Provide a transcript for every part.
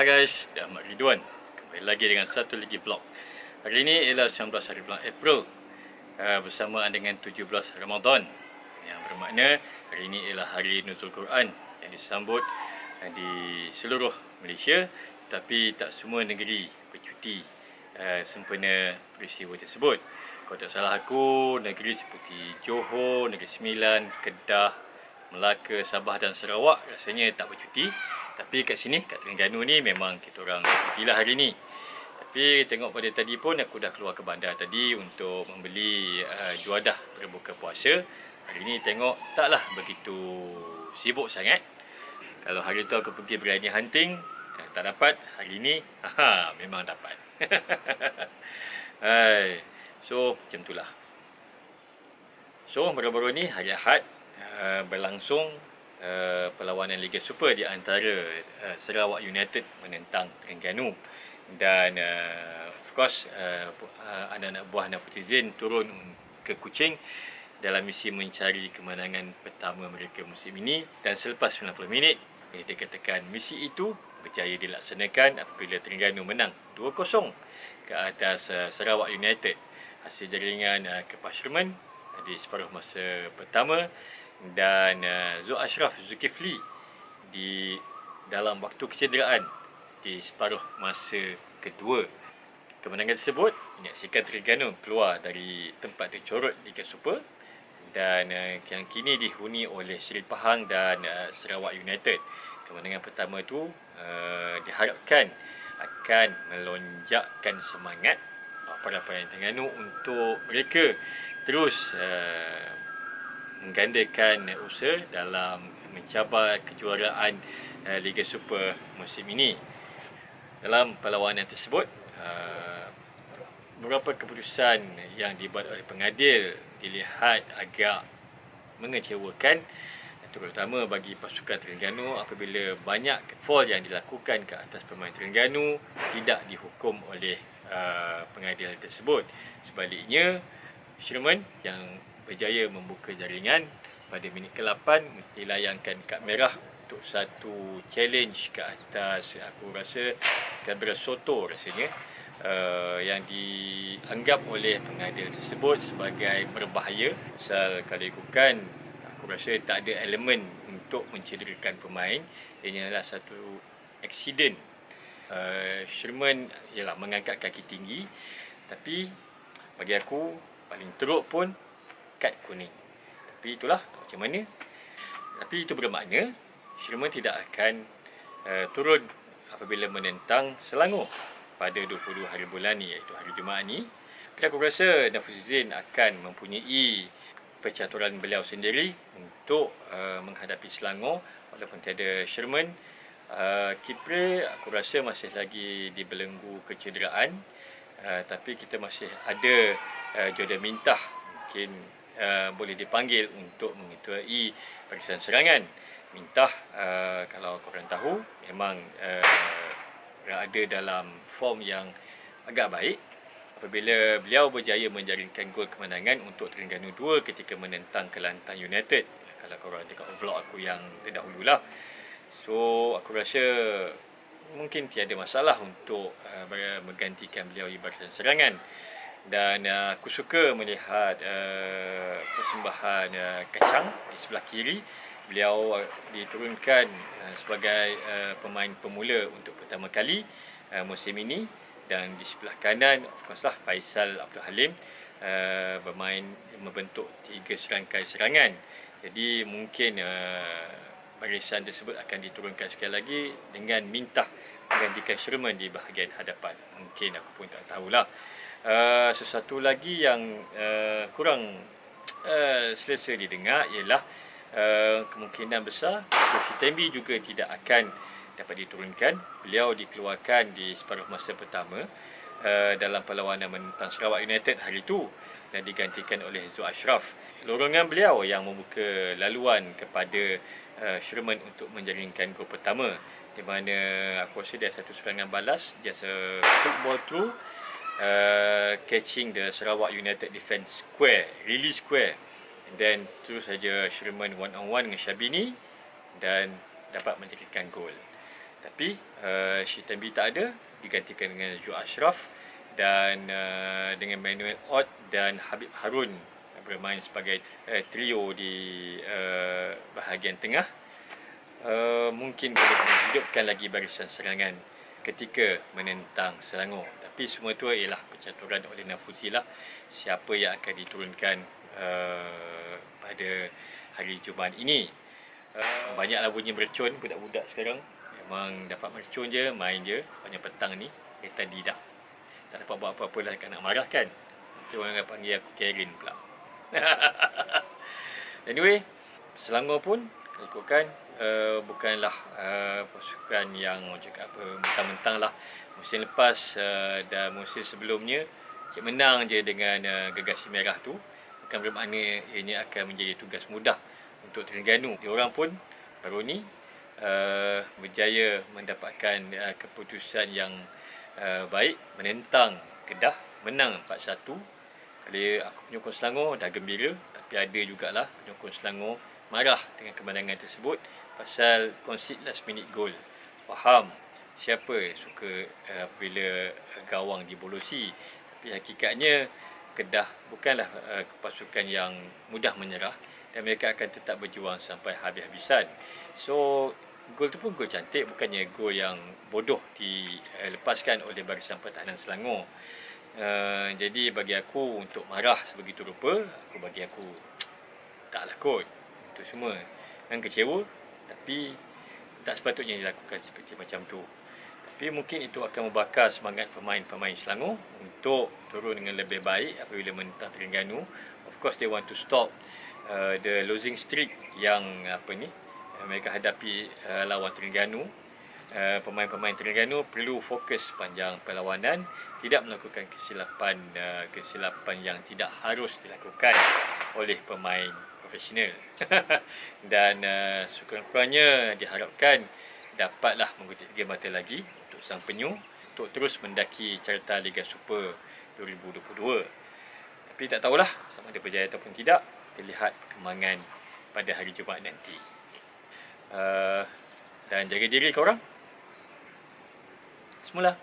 guys, Ahmad Ridwan. Kembali lagi dengan satu lagi vlog. Hari ini ialah 19 hari bulan April bersamaan dengan 17 Ramadan, yang bermakna hari ini ialah hari Nuzul Quran yang disambut di seluruh Malaysia, tapi tak semua negeri bercuti sempena peristiwa tersebut. Kalau tak salah aku, negeri seperti Johor, Negeri Sembilan, Kedah, Melaka, Sabah dan Sarawak rasanya tak bercuti. Tapi kat sini, kat Terengganu ni memang kita orang cutilah hari ni. Tapi tengok pada tadi pun aku dah keluar ke bandar tadi untuk membeli juadah berbuka puasa. Hari ni tengok taklah begitu sibuk sangat. Kalau hari tu aku pergi berani hunting, tak dapat. Hari ni, memang dapat. So, macam itulah. So, baru-baru ni hari Ahad berlangsung perlawanan Liga Super di antara Sarawak United menentang Terengganu. Dan of course anak-anak buah netizen turun ke Kuching dalam misi mencari kemenangan pertama mereka musim ini. Dan selepas 90 minit dikatakan misi itu berjaya dilaksanakan apabila Terengganu menang 2-0 ke atas Sarawak United hasil jaringan Kepas Sherman di separuh masa pertama, dan Zul Ashraf Zulkifli di dalam waktu kecederaan di separuh masa kedua. Kemenangan tersebut menyaksikan Terengganu keluar dari tempat tercorot Liga Super dan yang kini dihuni oleh Seri Pahang dan Sarawak United. Kemenangan pertama itu diharapkan akan melonjakkan semangat para pemain Terengganu untuk mereka terus menggandakan usaha dalam mencabar kejuaraan Liga Super musim ini. Dalam perlawanan tersebut, beberapa keputusan yang dibuat oleh pengadil dilihat agak mengecewakan, terutama bagi pasukan Terengganu apabila banyak foul yang dilakukan ke atas pemain Terengganu tidak dihukum oleh pengadil tersebut. Sebaliknya, Sherman yang berjaya membuka jaringan pada minit ke-8 dilayangkan kad merah untuk satu challenge ke atas, aku rasa Gabriel Soto rasanya, yang dianggap oleh pengadil tersebut sebagai berbahaya. Kalau ikutkan, aku rasa tak ada elemen untuk mencederakan pemain. Ini adalah satu aksiden. Sherman ialah mengangkat kaki tinggi, tapi bagi aku paling teruk pun kad kuning. Tapi itulah macam mana. Tapi itu bermakna Sherman tidak akan turun apabila menentang Selangor pada 22 hari bulan ni, iaitu hari Jumaat ni. Tapi aku rasa Nafuzin akan mempunyai percaturan beliau sendiri untuk menghadapi Selangor walaupun tiada Sherman. Kipre aku rasa masih lagi dibelenggu kecederaan, tapi kita masih ada Jordan Mintah, mungkin boleh dipanggil untuk mengetuai barisan serangan. Mintah, kalau korang tahu, memang berada dalam form yang agak baik apabila beliau berjaya menjaringkan gol kemenangan untuk Terengganu 2 ketika menentang Kelantan United. Kalau korang tengok vlog aku yang terdahululah. So, aku rasa mungkin tiada masalah untuk menggantikan beliau di barisan serangan. Dan aku suka melihat persembahan Kacang di sebelah kiri. Beliau diturunkan sebagai pemain pemula untuk pertama kali musim ini. Dan di sebelah kanan, of course lah, Faisal Abdul Halim bermain membentuk 3 serangkai serangan. Jadi mungkin barisan tersebut akan diturunkan sekali lagi dengan Mintah menggantikan Sherman di bahagian hadapan. Mungkin aku pun tak tahulah. Sesuatu lagi yang kurang selesa didengar ialah kemungkinan besar Coach Tembi juga tidak akan dapat diturunkan. Beliau dikeluarkan di separuh masa pertama dalam perlawanan menentang Sarawak United hari itu dan digantikan oleh Zul Ashraf. Lorongan beliau yang membuka laluan kepada Sherman untuk menjaringkan gol pertama, di mana aku rasa dia satu serangan balas, just a football through, catching the Sarawak United defence square, really square, and then terus saja Sherman one on one dengan Syabini dan dapat menjadikan gol. Tapi Shitambi tak ada, digantikan dengan Joe Ashraf, dan dengan Manuel Ott dan Habib Harun bermain sebagai trio di bahagian tengah. Mungkin boleh menghidupkan lagi barisan serangan ketika menentang Selangor. Tapi semua itu ialah percaturan oleh Nafuzi lah, siapa yang akan diturunkan pada hari Jumaat ini. Banyaklah bunyi mercun budak-budak sekarang. Memang dapat mercun je, main je sepanjang petang ni. Kita tidak dapat buat apa-apa lah, nak marah kan. Nanti orang akan panggil aku Karen pula. Anyway, Selangor pun ikutkan bukanlah pasukan yang cakap apa mentang-mentang lah. Musim lepas dan musim sebelumnya menang je dengan Gergasi Merah tu, bukan bermakna ini akan menjadi tugas mudah untuk Terengganu. Diorang pun baru ni berjaya mendapatkan keputusan yang baik, menentang Kedah, menang 4-1. Kali aku penyokong Selangor dah gembira, tapi ada jugalah penyokong Selangor marah dengan kemenangan tersebut pasal concede last minute goal. Faham siapa suka bila gawang dibolosi, tapi hakikatnya Kedah bukanlah pasukan yang mudah menyerah dan mereka akan tetap berjuang sampai habis-habisan. So gol tu pun gol cantik, bukannya gol yang bodoh dilepaskan oleh barisan pertahanan Selangor. Jadi bagi aku untuk marah sebegitu rupa, bagi aku taklah kot. Itu semua kan kecewa, tapi tak sepatutnya dilakukan seperti macam tu. Tapi mungkin itu akan membakar semangat pemain-pemain Selangor untuk turun dengan lebih baik apabila menentang Terengganu. Of course they want to stop the losing streak yang mereka hadapi lawan Terengganu. Pemain-pemain Terengganu perlu fokus sepanjang perlawanan, tidak melakukan kesilapan yang tidak harus dilakukan oleh pemain profesional. Dan sekurang-kurangnya diharapkan dapatlah mengutip 3 mata lagi untuk sang penyu untuk terus mendaki carta Liga Super 2022. Tapi tak tahulah sama ada berjaya ataupun tidak, kita lihat perkembangan pada hari Jumaat nanti. Dan jaga diri korang semula.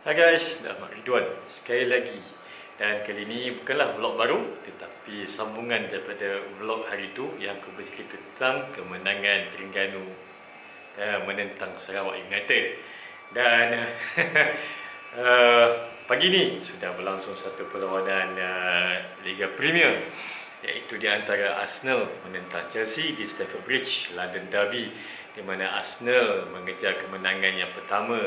Hai guys, Ahmad Ridwan sekali lagi. Dan kali ini bukanlah vlog baru, tetapi sambungan daripada vlog hari itu yang aku bercerita tentang kemenangan Terengganu menentang Sarawak United. Dan pagi ni sudah berlangsung satu perlawanan Liga Premier, iaitu di antara Arsenal menentang Chelsea di Stamford Bridge, London Derby, di mana Arsenal mengejar kemenangan yang pertama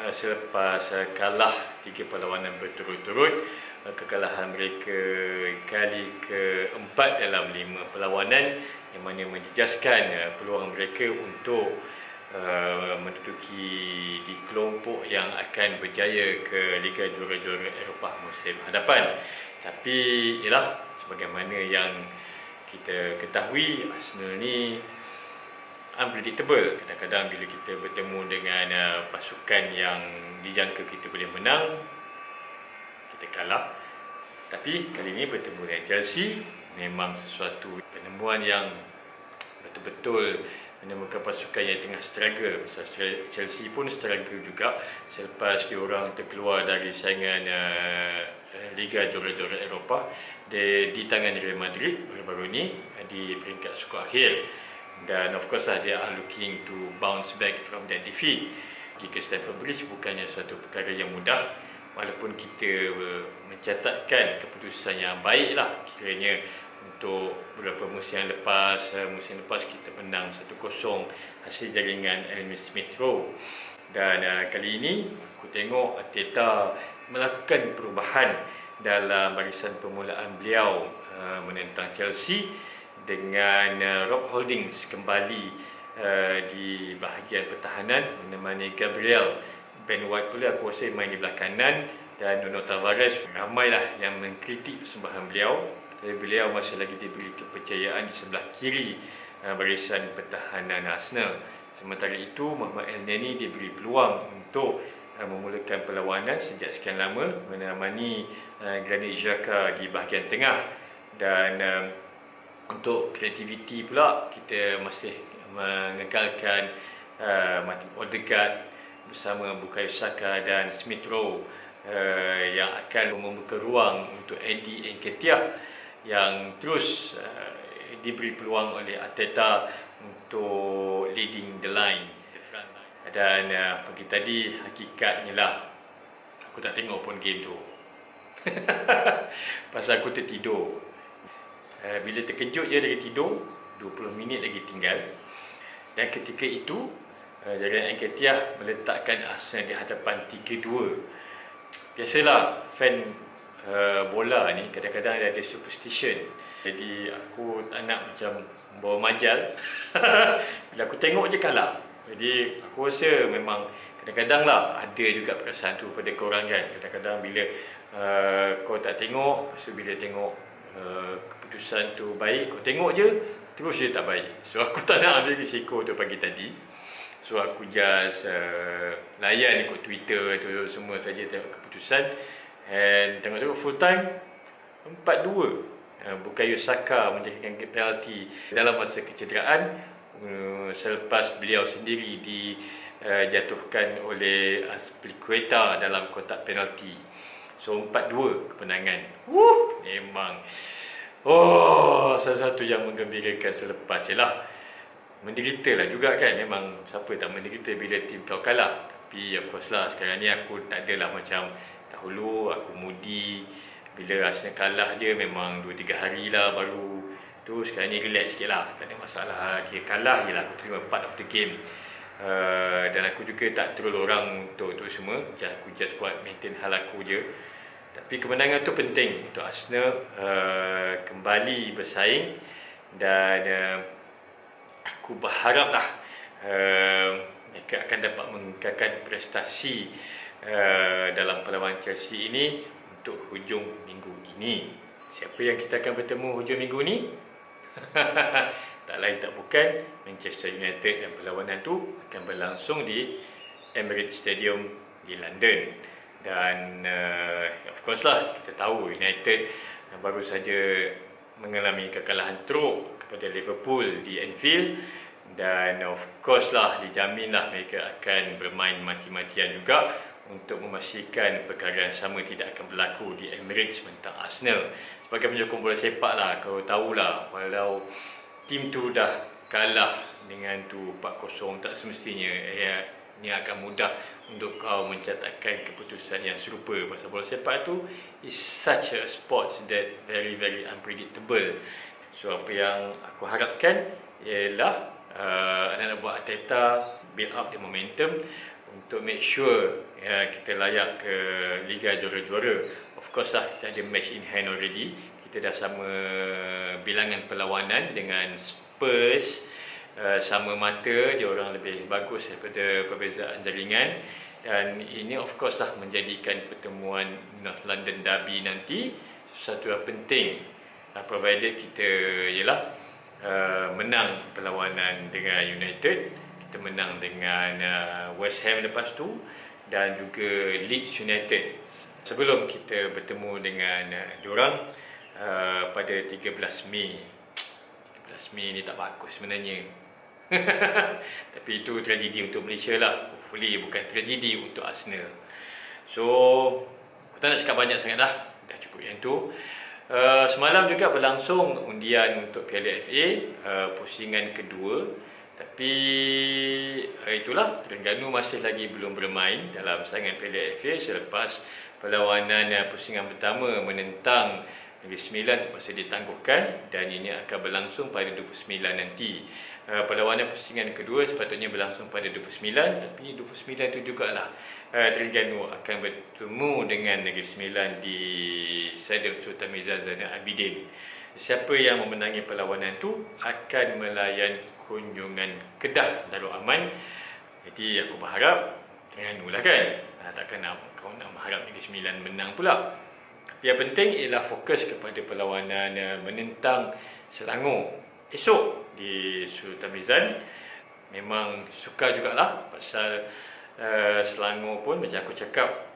selepas kalah 3 perlawanan berturut-turut. Kekalahan mereka kali keempat dalam 5 perlawanan, yang mana menjejaskan peluang mereka untuk menduduki di kelompok yang akan berjaya ke Liga Juara-Juara Eropah musim hadapan. Tapi ialah sebagaimana yang kita ketahui, Arsenal ni unpredictable. Kadang-kadang bila kita bertemu dengan pasukan yang dijangka kita boleh menang, kita kalah. Tapi kali ini bertemu dengan Chelsea, memang sesuatu penemuan yang betul-betul menemukan pasukan yang tengah struggle. Chelsea pun struggle juga selepas diorang terkeluar dari saingan Liga Juara-Juara Eropah di tangan Real Madrid baru-baru ni di peringkat skor akhir. Dan of course they are looking to bounce back from that defeat. Pergi ke Stamford Bridge bukannya suatu perkara yang mudah, walaupun kita mencatatkan keputusan yang baik lah kiranya untuk beberapa musim lepas kita menang 1-0 hasil jaringan Elmi Smith Rowe. Dan kali ini aku tengok Arteta melakukan perubahan dalam barisan permulaan beliau menentang Chelsea, dengan Rob Holdings kembali di bahagian pertahanan menemani Gabriel. Ben White pula aku rasa main di belah kanan, dan Nuno Tavares. Ramailah yang mengkritik persembahan beliau, tapi beliau masih lagi diberi kepercayaan di sebelah kiri barisan pertahanan Arsenal. Sementara itu Mohamed Elneny diberi peluang untuk memulakan perlawanan sejak sekian lama menemani Granit Xhaka di bahagian tengah. Dan Untuk kreativiti pula, kita masih mengekalkan Martin Odegaard bersama Bukayo Saka dan Smith Rowe yang akan membuka ruang untuk Eddie Nketiah yang terus diberi peluang oleh Arteta untuk leading the line. Dan pagi tadi hakikatnya lah aku tak tengok pun game tu. Pasal aku tertidur. Bila terkejut je dari tidur, 20 minit lagi tinggal. Dan ketika itu Jagan Nketiah meletakkan Arsenal di hadapan 3-2. Biasalah fan bola ni kadang-kadang ada superstition. Jadi aku tak nak macam bawa majal. Bila aku tengok je kalah. Jadi aku rasa memang kadang-kadang lah ada juga perasaan tu pada korang kan. Kadang-kadang bila kau tak tengok, lepas tu bila tengok keputusan tu baik, kau tengok je terus je tak baik. So aku tak nak ambil risiko tu pagi tadi. So aku just layan ikut Twitter tu semua saja tengok keputusan. And tengok-tengok full time 4-2. Bukayo Saka menjadikan penalti dalam masa kecederaan selepas beliau sendiri dijatuhkan oleh Azpilicueta dalam kotak penalti. So 4-2 kemenangan. Memang salah satu yang menggembirakan selepas jelah. Menderita lah juga kan. Memang siapa tak menderita bila tim kau kalah. Tapi of course lah sekarang ni aku tak adalah macam dahulu aku moody. Bila Arsenal kalah je memang 2-3 hari lah baru tu. Sekarang ni relax sikit lah, tak ada masalah. Dia kalah je lah, aku terima part of the game. Dan aku juga tak terlalu orang untuk semua. Aku just buat maintain hal aku je. Tapi kemenangan tu penting untuk Arsenal kembali bersaing. Dan aku berharap lah mereka akan dapat mengekalkan prestasi dalam perlawanan Chelsea ini untuk hujung minggu ini. Siapa yang kita akan bertemu hujung minggu ni? Tak lain tak bukan Manchester United, dan perlawanan tu akan berlangsung di Emirates Stadium di London. Dan of course lah kita tahu United baru saja mengalami kekalahan teruk kepada Liverpool di Anfield. Dan of course lah dijaminlah mereka akan bermain mati-matian juga untuk memastikan perkara yang sama tidak akan berlaku di Emirates mentang Arsenal. Sebagai penyokong bola sepak lah, kau tahulah walau tim tu dah kalah dengan tu 4-0, tak semestinya ini akan mudah untuk kau mencatatkan keputusan yang serupa. Pasal bola sepak tu is such a sport that very unpredictable. So apa yang aku harapkan ialah anak buah Arteta build up the momentum untuk make sure kita layak ke Liga Juara-Juara. Of course lah kita ada match in hand already. Kita dah sama bilangan perlawanan dengan Spurs, sama mata, dia orang lebih bagus daripada perbezaan jaringan. Dan ini of course lah menjadikan pertemuan North London Derby nanti sesuatu yang penting, provided kita menang perlawanan dengan United, kita menang dengan West Ham lepas tu, dan juga Leeds United sebelum kita bertemu dengan diorang pada 13 Mei. 13 Mei ni tak bagus sebenarnya. Tapi itu tragedi untuk Malaysia lah. Hopefully bukan tragedi untuk Arsenal. So aku tak nak cakap banyak sangat dah. Dah cukup yang tu. Semalam juga berlangsung undian untuk Piala FA pusingan kedua. Tapi itulah, Terengganu masih lagi belum bermain dalam saingan Piala FA selepas perlawanan pusingan pertama menentang Negeri Sembilan terpaksa ditangguhkan, dan ini akan berlangsung pada 29 nanti. Perlawanan pusingan kedua sepatutnya berlangsung pada 29, tapi 29 itu jugalah Terengganu akan bertemu dengan Negeri Sembilan di Stadium Sultan Mizan Zainal Abidin. Siapa yang memenangi perlawanan itu akan melayan kunjungan Kedah Darul Aman. Jadi aku berharap Terengganu lah kan. Takkan kau nak mengharap Negeri Sembilan menang pula. Tapi yang penting ialah fokus kepada perlawanan menentang Selangor esok di Sultan Mizan. Memang suka jugalah pasal Selangor pun macam aku cakap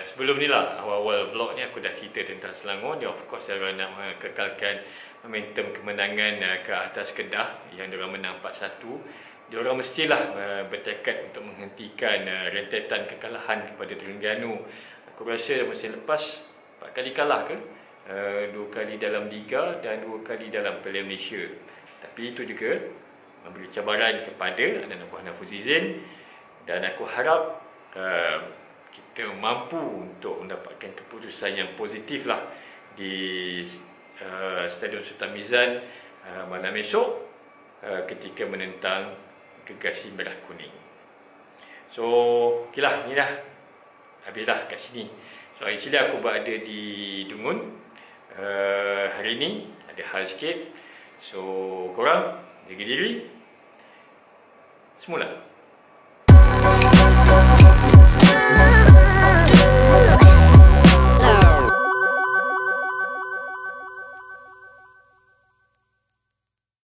sebelum ni lah, awal-awal vlog ni aku dah cerita tentang Selangor. Dia of course dia nak mengekalkan momentum kemenangan ke atas Kedah yang diorang menang 4-1. Diorang mestilah bertekad untuk menghentikan rentetan kekalahan kepada Terengganu. Aku rasa musim lepas 4 kali kalah ke, 2 kali dalam Liga dan 2 kali dalam Piala Malaysia. Tapi itu juga memberi cabaran kepada anak buah Nafuzi Zain, dan aku harap kita mampu untuk mendapatkan keputusan yang positif lah di Stadium Sultan Mizan malam esok ketika menentang Gergasi Merah Kuning. So, okey lah, ni dah habislah kat sini. So, actually aku berada di Dungun hari ni, ada hal sikit. So, korang jaga diri semula.